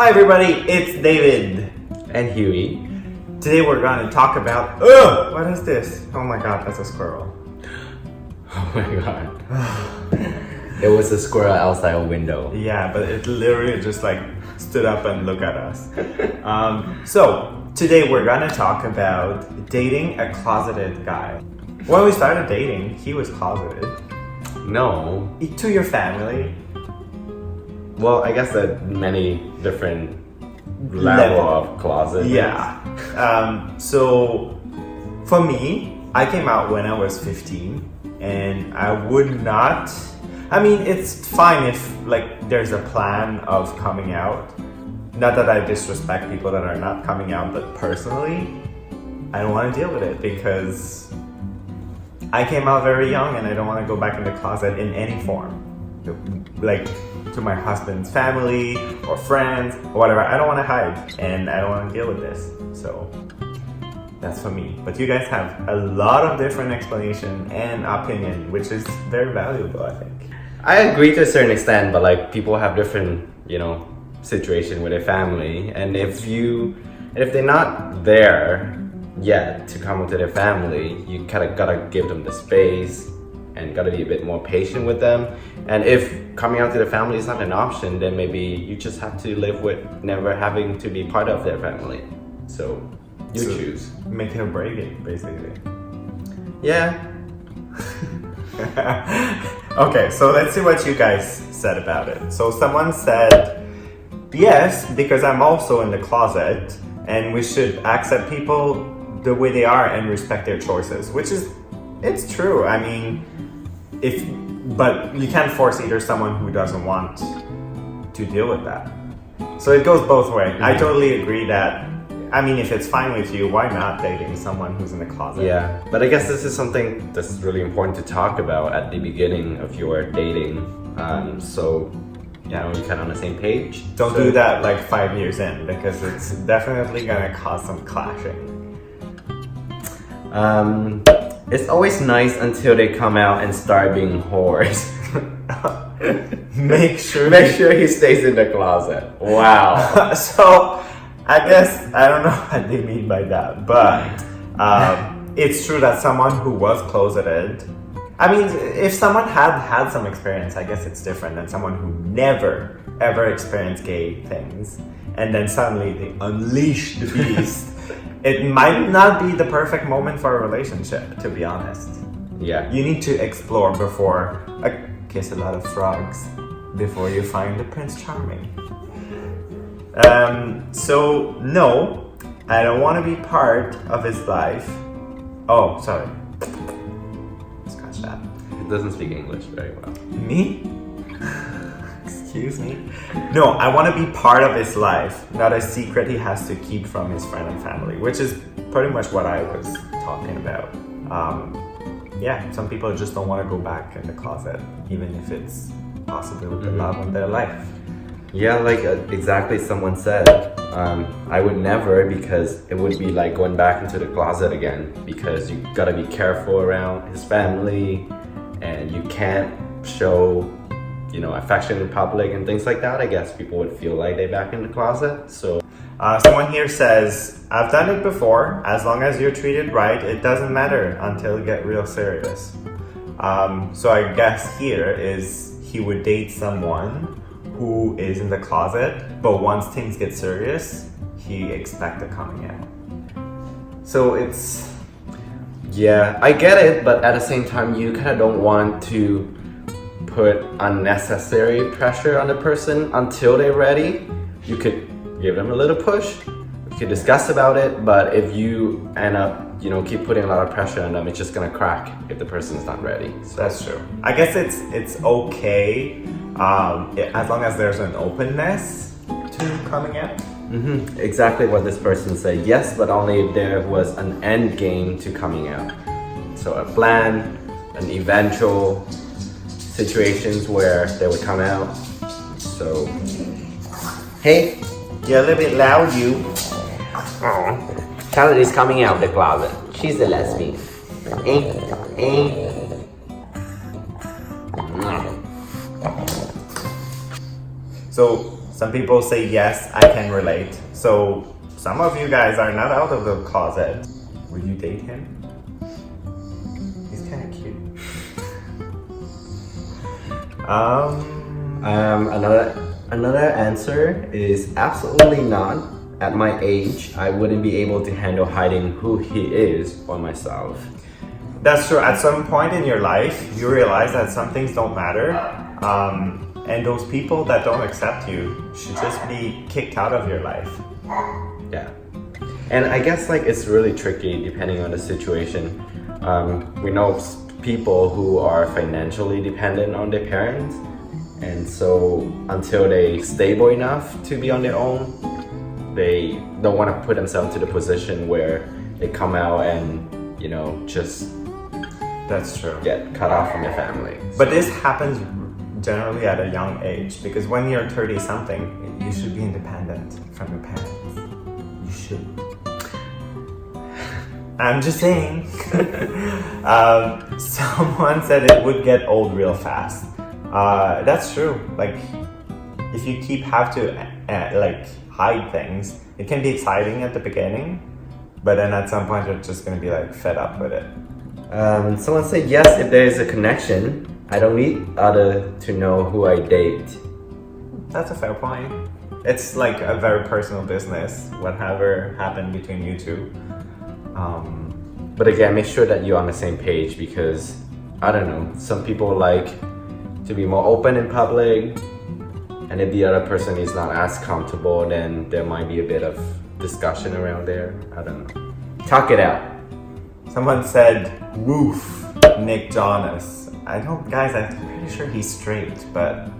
Hi everybody, it's David. And Huey. Today we're going to talk about... what is this? Oh my god, that's a squirrel. Oh my god. There was a squirrel outside a window. Yeah, but it literally just like stood up and looked at us. So, today we're going to talk about dating a closeted guy. When we started dating, he was closeted. No. To your family. Well, I guess that many different level of closet. Yeah. So for me, I came out when I was 15 and I would not, I mean, it's fine if like there's a plan of coming out. Not that I disrespect people that are not coming out, but personally, I don't want to deal with it because I came out very young and I don't want to go back in the closet in any form. Like to my husband's family or friends or whatever. I don't want to hide and I don't want to deal with this. So that's for me. But you guys have a lot of different explanation and opinion, which is very valuable, I think. I agree to a certain extent, but like people have different, situation with their family, and if they're not there yet to come into their family, you kind of gotta give them the space and gotta be a bit more patient with them. And if coming out to the family is not an option, then maybe you just have to live with never having to be part of their family. So you choose. Make it or break it, basically. Yeah. Okay, so let's see what you guys said about it. So someone said, yes, because I'm also in the closet and we should accept people the way they are and respect their choices, which is, it's true. I mean, but you can't force either someone who doesn't want to deal with that. So it goes both ways. I totally agree that, I mean, if it's fine with you, why not dating someone who's in the closet? Yeah, but I guess this is something that's really important to talk about at the beginning of your dating. So, we're kind of on the same page. Don't do that like 5 years in, because it's definitely gonna cause some clashing. It's always nice until they come out and start being whores. Make sure he stays in the closet. Wow. So, I guess, I don't know what they mean by that, but it's true that someone who was closeted, I mean, if someone had some experience, I guess it's different than someone who never, ever experienced gay things, and then suddenly they unleash the beast. It might not be the perfect moment for a relationship, to be honest. Yeah. You need to explore before, kiss a lot of frogs, before you find the Prince Charming. So, no, I don't want to be part of his life. Oh, sorry. Scratch that. He doesn't speak English very well. Me? Excuse me? No, I want to be part of his life, not a secret he has to keep from his friend and family, which is pretty much what I was talking about. Some people just don't want to go back in the closet, even if it's possibly with the love of their life. Yeah, like exactly someone said, I would never, because it would be like going back into the closet again, because you gotta be careful around his family and you can't show, affection in public and things like that. I guess people would feel like they're back in the closet, so. Someone here says, I've done it before. As long as you're treated right, it doesn't matter until you get real serious. So I guess here is he would date someone who is in the closet, but once things get serious, he expects it coming out. So it's... Yeah, I get it, but at the same time, you kind of don't want to put unnecessary pressure on the person until they're ready. You could give them a little push, you could discuss about it, but if you end up, keep putting a lot of pressure on them, it's just gonna crack if the person's not ready. So that's true. I guess it's okay as long as there's an openness to coming out. Exactly what this person said. Yes, but only if there was an end game to coming out. So a plan, an eventual situations where they would come out. So, hey, you're a little bit loud, you. Charlotte is coming out of the closet. She's a lesbian. So Some people say yes, I can relate. So some of you guys are not out of the closet. Would you date him? He's kind of cute. Another answer is absolutely not. At my age, I wouldn't be able to handle hiding who he is for myself. That's true. At some point in your life, you realize that some things don't matter. And those people that don't accept you should just be kicked out of your life. Yeah. And I guess like it's really tricky depending on the situation. We know people who are financially dependent on their parents. And so until they stable enough to be on their own, they don't want to put themselves to the position where they come out and, you know, just That's true. get cut off from their family. But this happens generally at a young age, because when you're 30 something, you should be independent from your parents. You should. I'm just saying. Someone said it would get old real fast. That's true. Like, if you have to like hide things, it can be exciting at the beginning, but then at some point you're just gonna be like fed up with it. Someone said yes if there is a connection. I don't need other to know who I date. That's a fair point. It's like a very personal business, whatever happened between you two. But again, make sure that you're on the same page because, I don't know, some people like to be more open in public, and if the other person is not as comfortable, then there might be a bit of discussion around there. I don't know. Talk it out. Someone said, woof, Nick Jonas. I'm pretty sure he's straight, but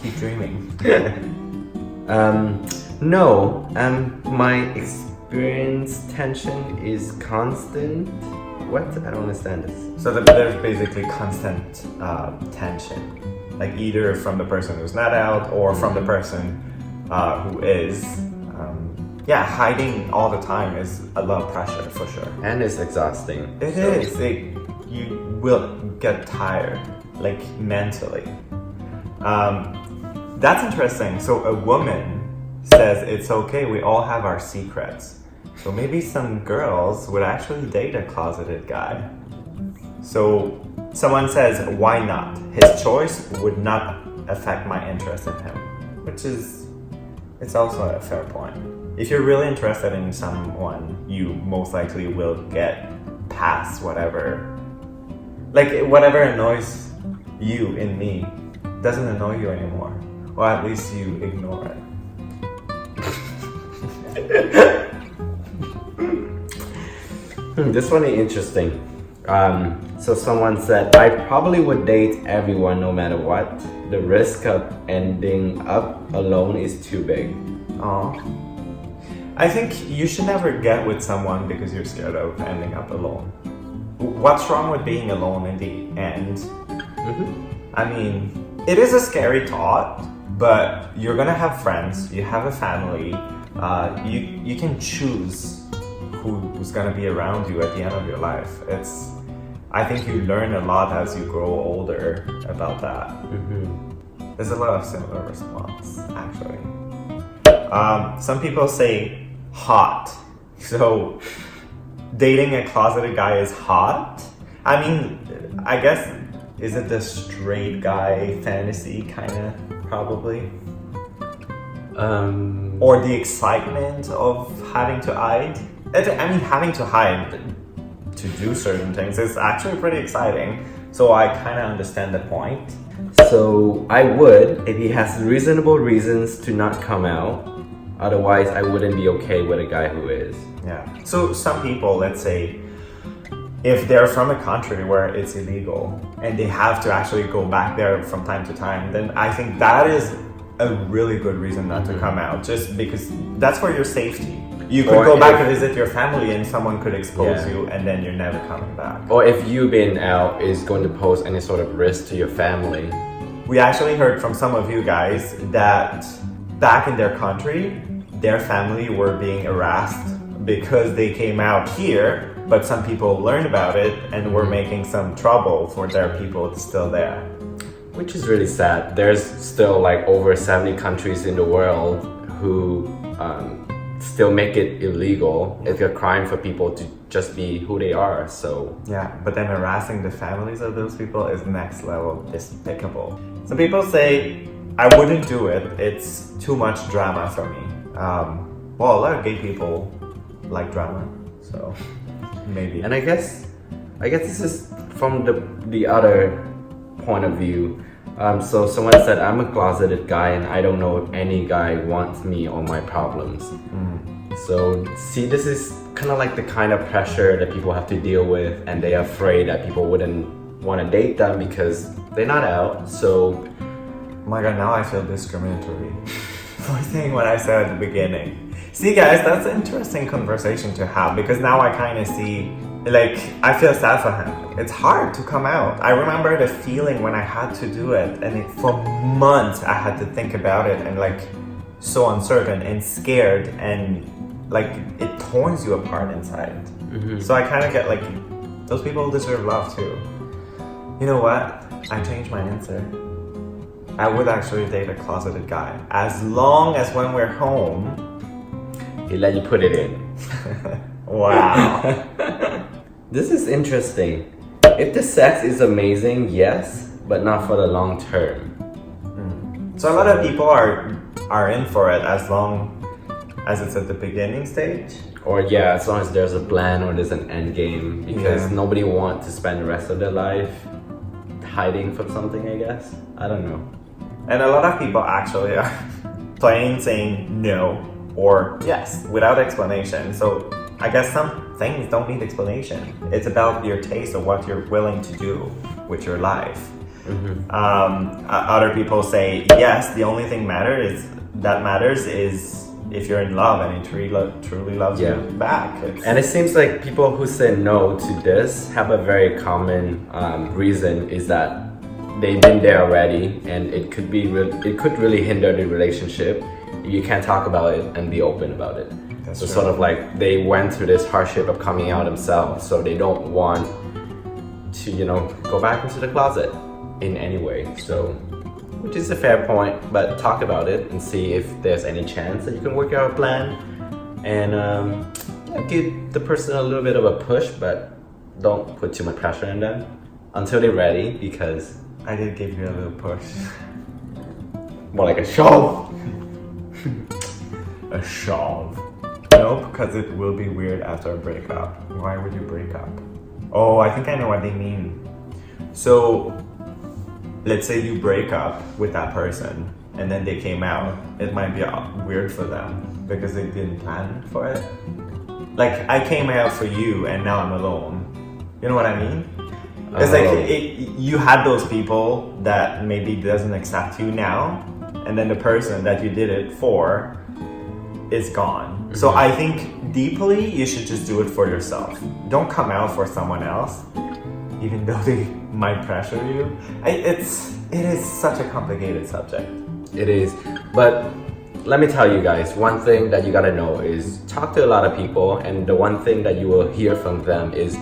keep dreaming. No, my experience tension is constant. What? I don't understand this. So there's basically constant tension, like either from the person who's not out or from the person who is. Hiding all the time is a lot of pressure for sure. And it's exhausting. It is. You will get tired, like mentally. That's interesting. So a woman says it's okay, we all have our secrets. So maybe some girls would actually date a closeted guy. So someone says, why not? His choice would not affect my interest in him, which is, it's also a fair point. If you're really interested in someone, you most likely will get past whatever annoys you in me doesn't annoy you anymore, or at least you ignore it. This one is interesting. So someone said, I probably would date everyone no matter what. The risk of ending up alone is too big. Oh. I think you should never get with someone because you're scared of ending up alone. What's wrong with being alone in the end? I mean, it is a scary thought, but you're gonna have friends, you have a family, you can choose who's gonna be around you at the end of your life. I think you learn a lot as you grow older about that. There's a lot of similar response, actually. Some people say hot. So dating a closeted guy is hot? I mean, I guess, is it the straight guy fantasy kind of, probably? Or the excitement of having to hide? I mean, having to hide to do certain things is actually pretty exciting. So I kind of understand the point. So I would, if he has reasonable reasons to not come out. Otherwise, I wouldn't be okay with a guy who is. Yeah. So some people, let's say, if they're from a country where it's illegal and they have to actually go back there from time to time, then I think that is a really good reason not to come out, just because that's for your safety. You could go back to visit your family and someone could expose you and then you're never coming back. Or if you being out is going to pose any sort of risk to your family. We actually heard from some of you guys that back in their country, their family were being harassed because they came out here, but some people learned about it and were making some trouble for their people still there. Which is really sad. There's still like over 70 countries in the world who still make it illegal. It's a crime for people to just be who they are. So Yeah, but then harassing the families of those people is next level despicable. Some people say I wouldn't do it. It's too much drama for me. Well, a lot of gay people like drama, so maybe. and I guess this is from the other point of view. So someone said, I'm a closeted guy and I don't know if any guy wants me or my problems. So see, this is kind of like the kind of pressure that people have to deal with, and they're afraid that people wouldn't want to date them because they're not out. So Oh my god, now I feel discriminatory for saying what I said at the beginning. See guys, that's an interesting conversation to have because now I kind of see, like, I feel sad for him. It's hard to come out. I remember the feeling when I had to do it, and for months I had to think about it and like so uncertain and scared, and like it torns you apart inside. So I kind of get like, those people deserve love too. You know what? I changed my answer. I would actually date a closeted guy as long as when we're home. he let you put it in. Wow. This is interesting. If the sex is amazing, yes, but not for the long term. So a lot of people are in for it as long as it's at the beginning stage. Or yeah, as long as there's a plan or there's an end game, because Yeah. nobody wants to spend the rest of their life hiding from something, I guess. I don't know. And a lot of people actually are plain saying no or yes without explanation. So I guess some things don't need explanation. It's about your taste or what you're willing to do with your life. Other people say yes, the only thing matters is if you're in love and he truly loves you back. And it seems like people who say no to this have a very common reason, is that they've been there already, and it could really hinder the relationship. You can't talk about it and be open about it. That's so true. sort of like they went through this hardship of coming out themselves, so they don't want to, go back into the closet in any way. So, which is a fair point, but talk about it and see if there's any chance that you can work out a plan, and give the person a little bit of a push, but don't put too much pressure on them until they're ready, because I did give you a little push. more like a shove. A shove. No, because it will be weird after a breakup. Why would you break up? Oh, I think I know what they mean. So, let's say you break up with that person and then they came out. It might be weird for them because they didn't plan for it. Like, I came out for you and now I'm alone. You know what I mean? It's like you had those people that maybe doesn't accept you now, and then the person that you did it for is gone. So I think deeply you should just do it for yourself. Don't come out for someone else, even though they might pressure you. It is such a complicated subject. It is, but let me tell you guys, one thing that you gotta know is talk to a lot of people, and the one thing that you will hear from them is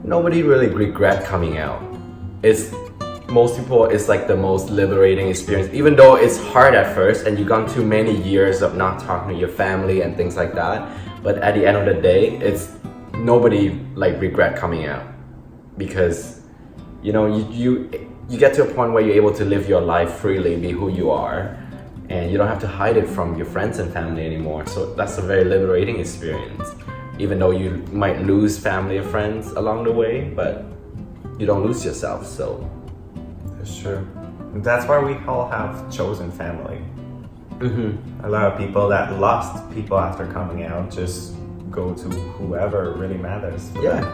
nobody really regret coming out. Most people, it's like the most liberating experience, even though it's hard at first and you've gone through many years of not talking to your family and things like that. But at the end of the day, it's nobody like regret coming out, because you get to a point where you're able to live your life freely, be who you are, and you don't have to hide it from your friends and family anymore. So that's a very liberating experience, even though you might lose family or friends along the way, but you don't lose yourself. So That's true. That's why we all have chosen family. A lot of people that lost people after coming out just go to whoever really matters for them.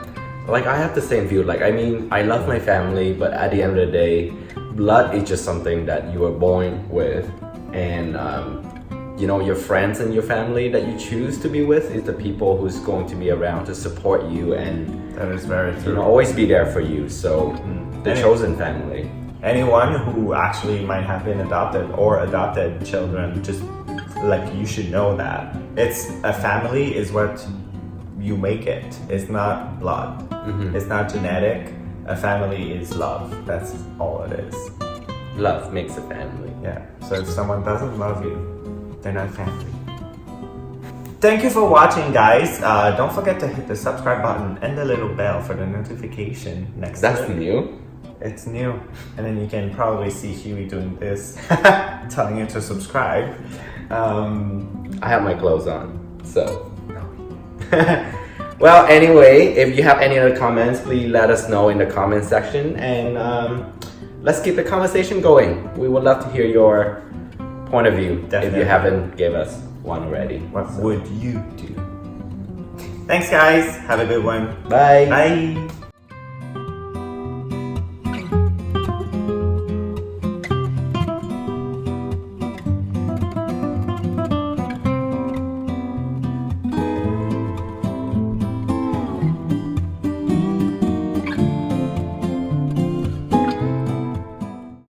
Like I have the same view. Like, I mean, I love my family, but at the end of the day, blood is just something that you were born with, and your friends and your family that you choose to be with is the people who's going to be around to support you and That is very true. always be there for you. So the And- chosen family. Anyone who actually might have been adopted or adopted children, just like you should know that it's a family is what you make it. It's not blood. It's not genetic. A family is love. That's all it is. love makes a family. Yeah. So if someone doesn't love you, they're not family. Thank you for watching, guys. Don't forget to hit the subscribe button and the little bell for the notification next That's time. new. It's new. And then you can probably see Huey doing this, telling you to subscribe. I have my clothes on, so. Well, anyway, if you have any other comments, please let us know in the comment section, and let's keep the conversation going. We would love to hear your point of view if Definitely. you haven't gave us one already. What would you do? Thanks, guys. Have a good one. Bye. Bye.